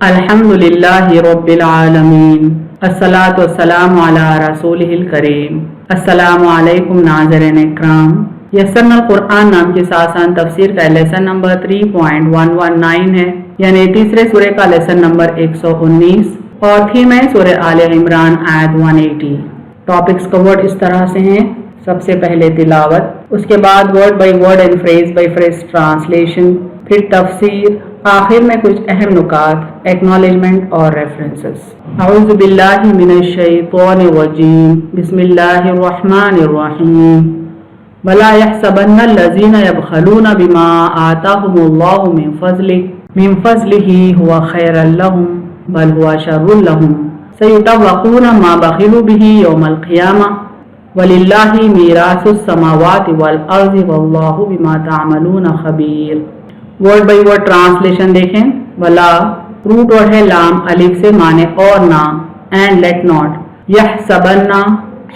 अल्हम्दुलिल्लाहि रब्बिल आलमीन, अस्सलातु वस्सलामु अला रसूलिहिल करीम। अस्सलामु अलैकुम नाज़रीन इकराम। यस्सरना कुरान नाम की आसान तफसीर का लेसन नंबर 3.119 है, यानी तीसरे सूरे का लेसन नंबर 119 और थीम है सूरे आले इमरान आयत 180। टॉपिक्स कवर्ड इस तरह से हैं। सबसे पहले तिलावत, उसके बाद word by word and phrase by phrase translation, फिर तफसीर, आखिर में कुछ अहम नुकात, एक्नॉलेजमेंट और रेफरेंसेस। अऊज़ु बिल्लाहि मिनश शैतानिर रजीम, बिस्मिल्लाहिर रहमानिर रहीम। वला यहसबन्नल लज़ीना यबखलूना बिमा आताहुमुल्लाहु मिन फ़ज़लिही हुवा खैरल लहुम बल हुवा शर्रुल लहुम सयुतवक़ूना मा बख़िलू बिही यौमल क़ियामह वलिल्लाहि मीरासुस समावाति वल अर्ज़ि वल्लाहु बिमा तामलूना ख़बीर। वर्ड बाई वर्ड ट्रांसलेशन देखें। वला रूट वर्ड है लाम अलिफ से, माने और ना, एंड लेट नॉट। यह सबन्ना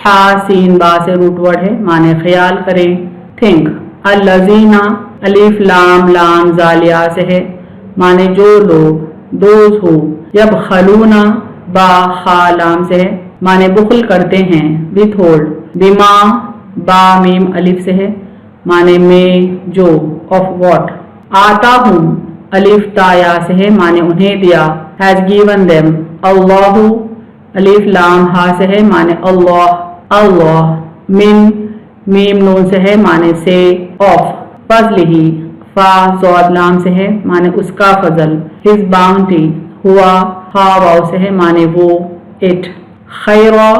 हा सीन बा से रूट वर्ड है, माने ख्याल करें, थिंक। अल्लज़ीना अलिफ लाम लाम जालिया से है, माने जो लोग, दोज हो। यबखलूना बा खा लाम से है, माने बुखल करते हैं, विथ होल्ड। बिमा बा मीम अलिफ से है, माने में, जो, ऑफ वॉट। आता हूँ अलिफ ताया से है, माने उन्हें दिया, हैज गिवन देम। अल्लाहु अलिफ लाम हा से है, माने अल्लाह, अल्लाह। मिन मीम नून से है, माने से, ऑफ। फज़लिही फा ज़ाद लाम से है, माने उसका फजल। हिज बाउंटी हुआ हा वाव से है, माने वो, इट। खैरा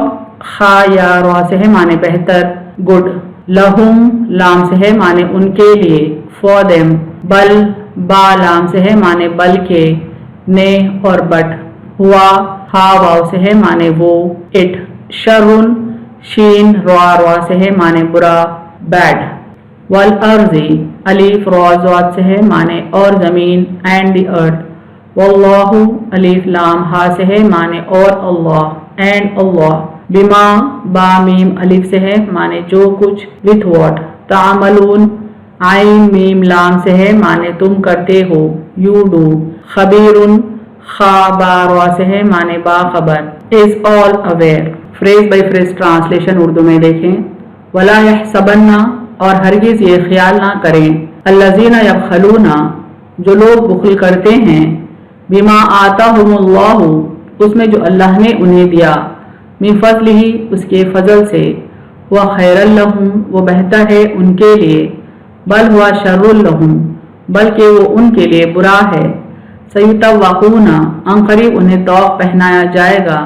खा या रा से है, माने बेहतर, गुड। लहुम लाम से है, माने उनके लिए, फॉर देम। बल बा लाम से है, माने बल के, ने और बट। हुआ हा वाव से है, माने वो, इट। शरुन शीन रा से है, माने बुरा, बैड। वल अर्ज़ी अलीफ रा ज़ाद से है, माने और जमीन, एंड द अर्थ। वल्लाहु अलीफ लाम हा से है, माने और अल्लाह, एंड अल्लाह। बिमा बा मीम अलिफ से है, माने जो कुछ, विथ वॉट। तामलून आइन मीम लाम से है, माने तुम करते हो, यू डू। खबीरुन खा बा रा से है, माने बाखबर, is all aware. Phrase by phrase translation Urdu में देखें। वला यहसबन्ना और हरगिज ये ख्याल ना करें, अल्लज़ीना यबखलूना जो लोग बुखल करते हैं, बिमा आताहुमुल्लाहु उसमें जो अल्लाह ने उन्हें दिया, मिन फ़ज़लिही उसके फजल से, वह खैरल लहुम वो बेहतर है उनके लिए, बल हुआ शर्रुल लहुम बल्कि वो उनके लिए बुरा है। सयुतवक़ूना अंकरीब उन्हें तौक़ पहनाया जाएगा,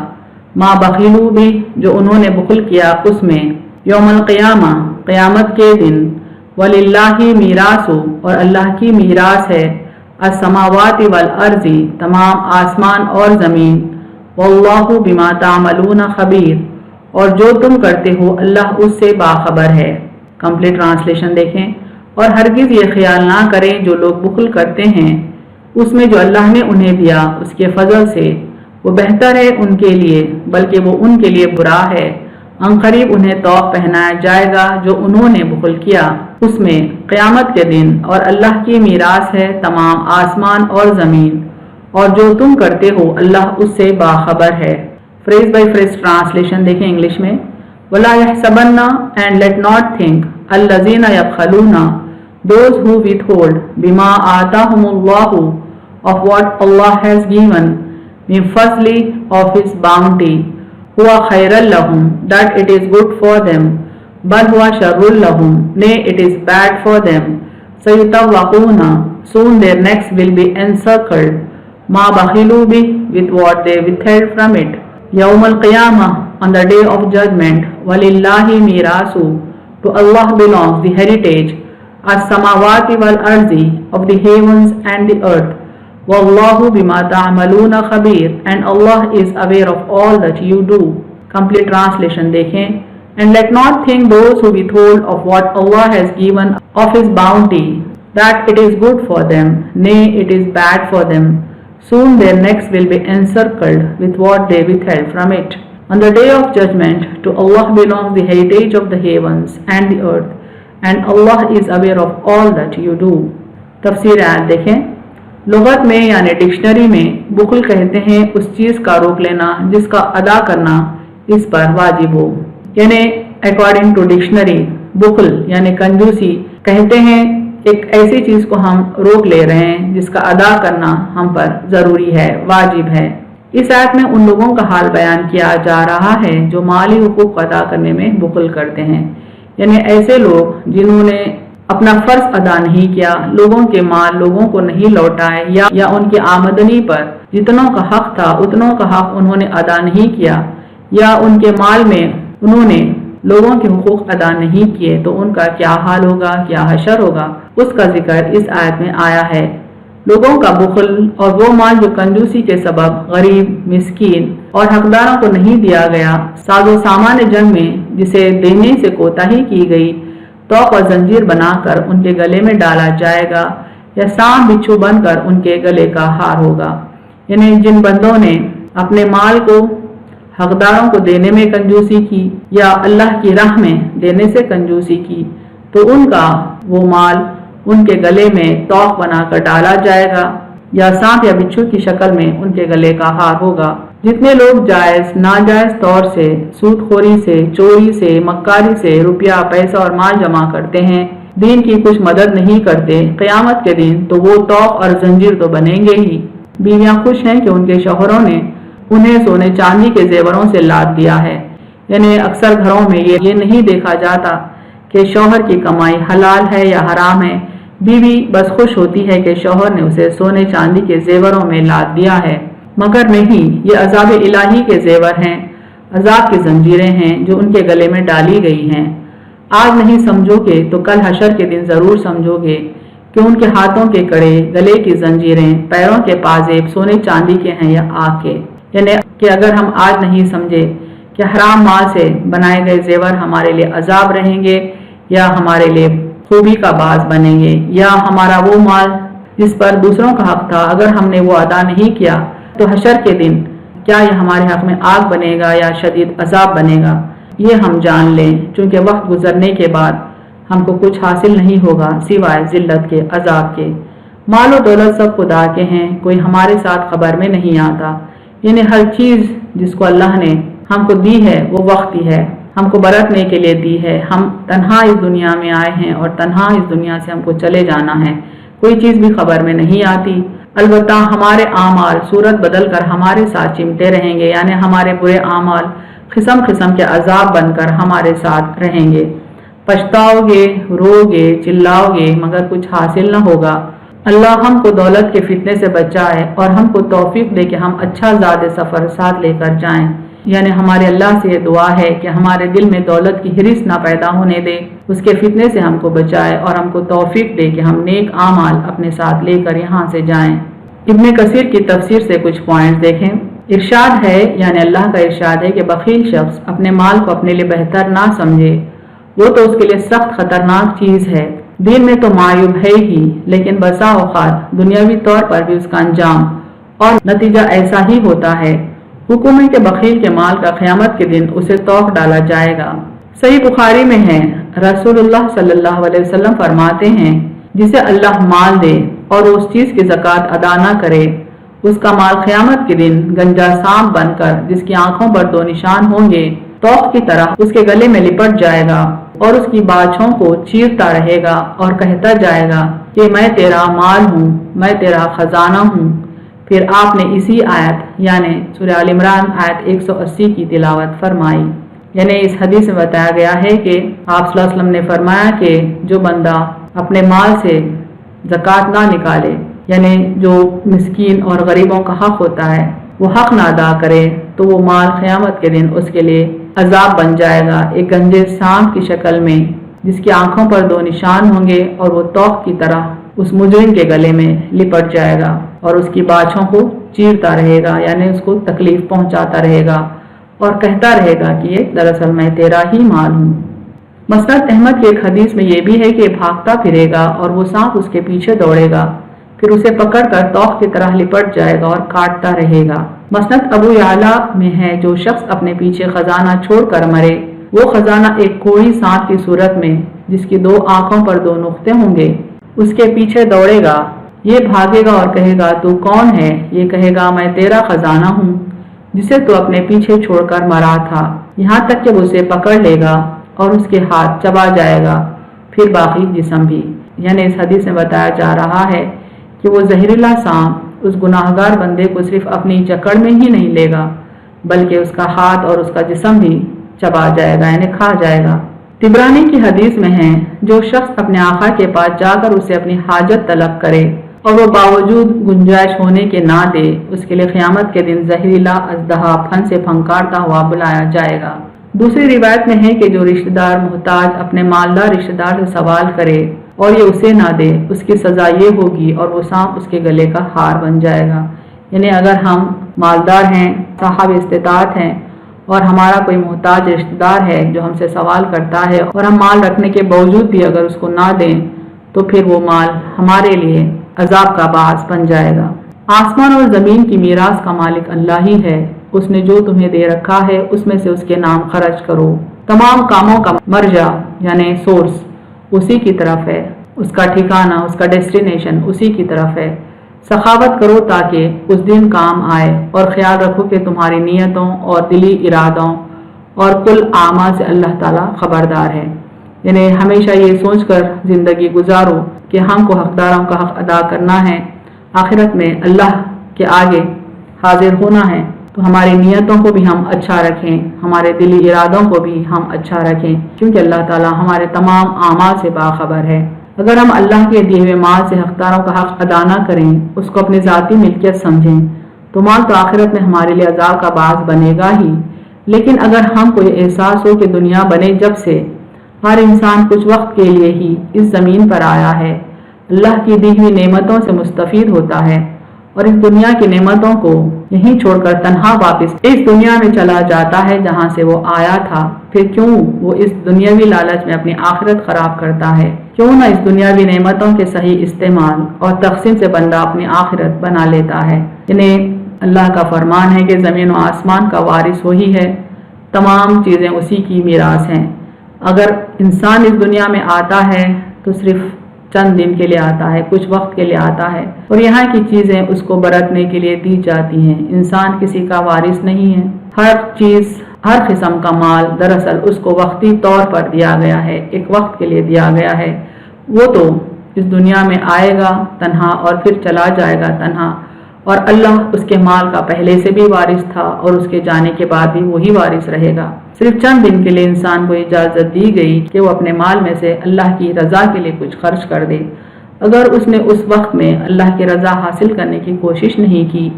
मा बखिलू भी जो उन्होंने बुखल किया उसमें, यौमल क़ियामा क़यामत के दिन। वलिल्लाहि मीरासु और अल्लाह की मीरास है, अस्समावाति वल अर्ज़ी तमाम आसमान और ज़मीन। वल्लाहु बिमा तामलूना ख़बीर और जो तुम करते हो अल्लाह उससे बाखबर है। कंप्लीट ट्रांसलेशन देखें। और हरगिज़ ये ख्याल ना करें जो लोग बुखल करते हैं उसमें जो अल्लाह ने उन्हें दिया उसके फजल से, वो बेहतर है उनके लिए बल्कि वो उनके लिए बुरा है। अंकरीब उन्हें तौक़ पहनाया जाएगा जो उन्होंने बुखल किया उसमें क़यामत के दिन, और अल्लाह की मीरास है तमाम आसमान और ज़मीन, और जो तुम करते हो अल्लाह उससे बाखबर है। फ्रेज बाई फ्रेज ट्रांसलेशन देखें इंग्लिश में। वला यहसबन्ना एंड लेट नॉट थिंक, अल्लज़ीना यबखलूना those who withhold, bima atahumullahu of what Allah has given, min fazli of his bounty, huwa khairal lahum that it is good for them, bal huwa sharrul lahum nay it is bad for them. Sayutawaquna soon their necks will be encircled, ma bakhilu bi with what they withheld from it. Yawmal qiyamah on the day of judgment, walillahi mirasu to Allah belongs the heritage, as-samawati wal arzi of the heavens and the earth. Wallahu bima ta'maluna khabir and Allah is aware of all that you do. Complete translation देखें। And let not think those who withhold of what Allah has given of His bounty that it is good for them, nay it is bad for them. Soon their necks will be encircled with what they withheld from it. On the day of judgment, to Allah belongs the heritage of the heavens and the earth, and Allah is aware of all that you do. तफसीर आयत देखें। लुगत में यानी dictionary में बुखल कहते हैं उस चीज का रोक लेना जिसका अदा करना इस पर वाजिब हो। यानी अकॉर्डिंग टू डिक्शनरी बुखल यानी कंजूसी कहते हैं एक ऐसी चीज को हम रोक ले रहे हैं जिसका अदा करना हम पर जरूरी है, वाजिब है। इस आयत में उन लोगों का हाल बयान किया जा रहा है जो माली हुकूक अदा करने में बुखल करते हैं, यानी ऐसे लोग जिन्होंने अपना फर्ज अदा नहीं किया, लोगों के माल लोगों को नहीं लौटाए या उनकी आमदनी पर जितनों का हक था उतनों का हक उन्होंने अदा नहीं किया, या उनके माल में उन्होंने लोगों के हुकूक अदा नहीं किए, तो उनका क्या हाल होगा, क्या हशर होगा, उसका जिक्र इस आयत में आया है। लोगों का बुखल और वो माल जो कंजूसी के सबब गरीब, मिस्कीन और हकदारों को नहीं दिया गया, साजो सामान जंग में जिसे देने से कोताही की गई, तोक और जंजीर बनाकर उनके गले में डाला जाएगा या सांप बिच्छू बनकर उनके गले का हार होगा। यानी जिन बंदों ने अपने माल को हकदारों को देने में कंजूसी की या अल्लाह की राह में देने से कंजूसी की, तो उनका वो माल उनके गले में तोक बनाकर डाला जाएगा या सांप या बिच्छू की शक्ल में उनके गले का हार होगा। जितने लोग जायज नाजायज तौर से सूदखोरी से, चोरी से, मक्कारी से रुपया, पैसा और माल जमा करते हैं, दीन की कुछ मदद नहीं करते, क़यामत के दिन तो वो तौक और जंजीर तो बनेंगे ही। बीवियां खुश हैं कि उनके शौहरों ने उन्हें सोने चांदी के जेवरों से लाद दिया है। यानी अक्सर घरों में ये नहीं देखा जाता कि शौहर की कमाई हलाल है या हराम है, बीवी बस खुश होती है कि शौहर ने उसे सोने चांदी के जेवरों में लाद दिया है। मगर नहीं, ये अजाब इलाही के जेवर हैं, अजाब की जंजीरें हैं जो उनके गले में डाली गई हैं। आज नहीं समझोगे तो कल हशर के दिन जरूर समझोगे कि उनके हाथों के कड़े, गले की जंजीरें, पैरों के पाजेब सोने चांदी के हैं या आग के। यानी कि अगर हम आज नहीं समझे कि हराम माल से बनाए गए जेवर हमारे लिए अजाब रहेंगे या हमारे लिए खूबी का बाज बनेंगे, या हमारा वो माल जिस पर दूसरों का हक था अगर हमने वो अदा नहीं किया तो हशर के दिन क्या ये हमारे हक में आग बनेगा या शदीद अजाब बनेगा, ये हम जान लें। चूँकि वक्त गुजरने के बाद हमको कुछ हासिल नहीं होगा सिवाय जिल्लत के, अजाब के। मालो दौलत सब खुदा के हैं, कोई हमारे साथ खबर में नहीं आता। यानी हर चीज़ जिसको अल्लाह ने हमको दी है वो वक्ती है, हमको बरतने के लिए दी है। हम तन्हा इस दुनिया में आए हैं और तन्हा इस दुनिया से हमको चले जाना है, कोई चीज़ भी खबर में नहीं आती। अलबत्ता हमारे आमाल सूरत बदल कर हमारे साथ चिमटे रहेंगे, यानी हमारे बुरे आमाल किस्म किस्म के अजाब बनकर हमारे साथ रहेंगे। पछताओगे, रोगे, चिल्लाओगे, मगर कुछ हासिल न होगा। अल्लाह हमको दौलत के फितने से बचाए और हमको तौफीक दे कि हम अच्छा ज़ाद सफ़र साथ लेकर जाएं। यानी हमारे अल्लाह से ये दुआ है कि हमारे दिल में दौलत की हिरिस ना पैदा होने दे, उसके फितने से हमको बचाए और हमको तौफीक दे कि हम नेक आमाल अपने साथ लेकर यहाँ से जाएं। इब्ने कसीर की तफसीर से कुछ पॉइंट्स देखें। इरशाद है, यानी अल्लाह का इरशाद है कि बखील शख्स अपने माल को अपने लिए बेहतर ना समझे, वो तो उसके लिए सख्त खतरनाक चीज़ है। दीन में तो मायूब है ही, लेकिन बसा औकात दुनियावी तौर पर भी उसका अंजाम और नतीजा ऐसा ही होता है। हुकूमत के बखील के माल का क़यामत के दिन उसे तौक डाला जाएगा। सही बुखारी में है, रसूलुल्लाह सल्लल्लाहु अलैहि वसल्लम फरमाते हैं, जिसे अल्लाह माल दे और उस चीज़ की ज़कात अदा न करे, उसका माल क़यामत के दिन गंजा सांप बनकर जिसकी आंखों पर दो निशान होंगे, तौक की तरह उसके गले में लिपट जाएगा और उसकी बाछों को चीरता रहेगा और कहता जाएगा कि मैं तेरा माल हूँ, मैं तेरा खजाना हूँ। फिर आपने इसी आयत यानी सूरह आल इमरान आयत 180 की तिलावत फरमाई। यानी इस हदीस में बताया गया है कि आप सल्लल्लाहु अलैहि वसल्लम ने फरमाया कि जो बंदा अपने माल से ज़कात ना निकाले, यानी जो मिस्कीन और गरीबों का हक होता है वो हक ना अदा करे, तो वो माल क़यामत के दिन उसके लिए अजाब बन जाएगा, एक गंजे सांप की शक्ल में जिसकी आंखों पर दो निशान होंगे और वो तौक की तरह उस मुजरिम के गले में लिपट जाएगा और उसकी बाछों को चीरता रहेगा, यानी उसको तकलीफ पहुंचाता रहेगा और कहता रहेगा कि ये दरअसल मैं तेरा ही माल हूँ। मसनद अहमद के एक हदीस में ये भी है कि भागता फिरेगा और वो सांप उसके पीछे दौड़ेगा, फिर उसे पकड़कर तौक की तरह लिपट जाएगा और काटता रहेगा। मसनद अबू याला में है, जो शख्स अपने पीछे खजाना छोड़कर मरे, वो खजाना एक कोई सांप की सूरत में जिसकी दो आंखों पर दो नुक्ते होंगे उसके पीछे दौड़ेगा یہ بھاگے گا اور کہے گا تو کون ہے؟ یہ کہے گا میں تیرا خزانہ ہوں جسے تو اپنے پیچھے چھوڑ کر مرا تھا، یہاں تک کہ اسے پکڑ لے گا اور اس کے ہاتھ چبا جائے گا، پھر باقی جسم بھی۔ یعنی اس حدیث میں بتایا جا رہا ہے کہ وہ زہریلا سانپ اس گناہگار بندے کو صرف اپنی جکڑ میں ہی نہیں لے گا بلکہ اس کا ہاتھ اور اس کا جسم بھی چبا جائے گا، یعنی کھا جائے گا۔ طبرانی کی حدیث میں ہے جو شخص اپنے آقا کے پاس جا کر اسے اپنی حاجت طلب کرے اور وہ باوجود گنجائش ہونے کے نہ دے، اس کے لیے قیامت کے دن زہریلا اژدہا پھن سے پھنکارتا ہوا بلایا جائے گا۔ دوسری روایت میں ہے کہ جو رشتہ دار محتاج اپنے مالدار رشتہ دار سے سوال کرے اور یہ اسے نہ دے، اس کی سزا یہ ہوگی اور وہ سانپ اس کے گلے کا ہار بن جائے گا۔ یعنی اگر ہم مالدار ہیں، صاحب استطاعت ہیں اور ہمارا کوئی محتاج رشتہ دار ہے جو ہم سے سوال کرتا ہے اور ہم مال رکھنے کے باوجود بھی اگر اس کو نہ دیں تو پھر وہ مال ہمارے لیے عذاب کا باعث بن جائے گا۔ آسمان اور زمین کی میراث کا مالک اللہ ہی ہے، اس نے جو تمہیں دے رکھا ہے اس میں سے اس کے نام خرچ کرو۔ تمام کاموں کا مرجع یعنی سورس اسی کی طرف ہے، اس کا ٹھکانہ، اس کا ڈیسٹینیشن اسی کی طرف ہے۔ سخاوت کرو تاکہ اس دن کام آئے اور خیال رکھو کہ تمہاری نیتوں اور دلی ارادوں اور کل اعمال سے اللہ تعالیٰ خبردار ہے۔ یعنی ہمیشہ یہ سوچ کر زندگی گزارو کہ ہم کو حقداروں کا حق ادا کرنا ہے، آخرت میں اللہ کے آگے حاضر ہونا ہے، تو ہماری نیتوں کو بھی ہم اچھا رکھیں، ہمارے دلی ارادوں کو بھی ہم اچھا رکھیں، کیونکہ اللہ تعالیٰ ہمارے تمام اعمال سے باخبر ہے۔ اگر ہم اللہ کے دیے ہوئے مال سے حقداروں کا حق ادا نہ کریں، اس کو اپنی ذاتی ملکیت سمجھیں تو مال تو آخرت میں ہمارے لیے عذاب کا باعث بنے گا ہی، لیکن اگر ہم کو یہ احساس ہو کہ دنیا بنے جب سے ہر انسان کچھ وقت کے لیے ہی اس زمین پر آیا ہے، اللہ کی دی ہوئی نعمتوں سے مستفید ہوتا ہے اور اس دنیا کی نعمتوں کو یہیں چھوڑ کر تنہا واپس اس دنیا میں چلا جاتا ہے جہاں سے وہ آیا تھا، پھر کیوں وہ اس دنیاوی لالچ میں اپنی آخرت خراب کرتا ہے؟ کیوں نہ اس دنیاوی نعمتوں کے صحیح استعمال اور تقسیم سے بندہ اپنی آخرت بنا لیتا ہے۔ انہیں اللہ کا فرمان ہے کہ زمین و آسمان کا وارث وہی ہے، تمام چیزیں اسی کی میراث ہیں۔ اگر انسان اس دنیا میں آتا ہے تو صرف چند دن کے لیے آتا ہے، کچھ وقت کے لیے آتا ہے اور یہاں کی چیزیں اس کو برتنے کے لیے دی جاتی ہیں۔ انسان کسی کا وارث نہیں ہے، ہر چیز، ہر قسم کا مال دراصل اس کو وقتی طور پر دیا گیا ہے، ایک وقت کے لیے دیا گیا ہے۔ وہ تو اس دنیا میں آئے گا تنہا اور پھر چلا جائے گا تنہا، اور اللہ اس کے مال کا پہلے سے بھی وارث تھا اور اس کے جانے کے بعد بھی وہی وارث رہے گا۔ صرف چند دن کے لیے انسان کو اجازت دی گئی کہ وہ اپنے مال میں سے اللہ کی رضا کے لیے کچھ خرچ کر دے۔ اگر اس نے اس وقت میں اللہ کی رضا حاصل کرنے کی کوشش نہیں کی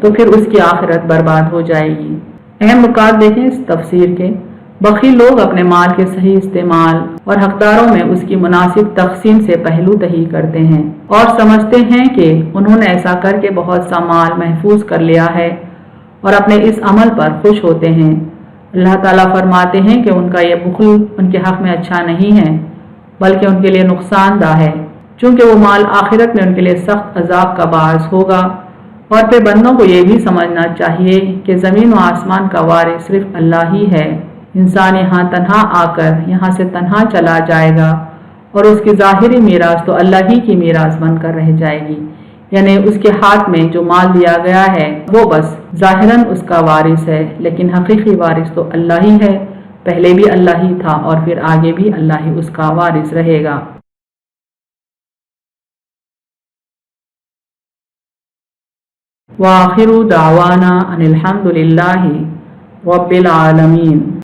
تو پھر اس کی آخرت برباد ہو جائے گی۔ اہم نکات دیکھیں اس تفسیر کے۔ بخیل لوگ اپنے مال کے صحیح استعمال اور حقداروں میں اس کی مناسب تقسیم سے پہلو تہی کرتے ہیں اور سمجھتے ہیں کہ انہوں نے ایسا کر کے بہت سا مال محفوظ کر لیا ہے اور اپنے اس عمل پر خوش ہوتے ہیں۔ اللہ تعالیٰ فرماتے ہیں کہ ان کا یہ بخل ان کے حق میں اچھا نہیں ہے بلکہ ان کے لیے نقصان دہ ہے، چونکہ وہ مال آخرت میں ان کے لیے سخت عذاب کا باعث ہوگا۔ اور پھر بندوں کو یہ بھی سمجھنا چاہیے کہ زمین و آسمان کا وارث صرف اللہ ہی ہے۔ انسان یہاں تنہا آ کر یہاں سے تنہا چلا جائے گا اور اس کی ظاہری میراث تو اللہ ہی کی میراث بن کر رہ جائے گی، یعنی اس کے ہاتھ میں جو مال دیا گیا ہے وہ بس ظاہراً اس کا وارث ہے، لیکن حقیقی وارث تو اللہ ہی ہے، پہلے بھی اللہ ہی تھا اور پھر آگے بھی اللہ ہی اس کا وارث رہے گا۔ وآخر دعوانا ان الحمد للہ رب العالمین۔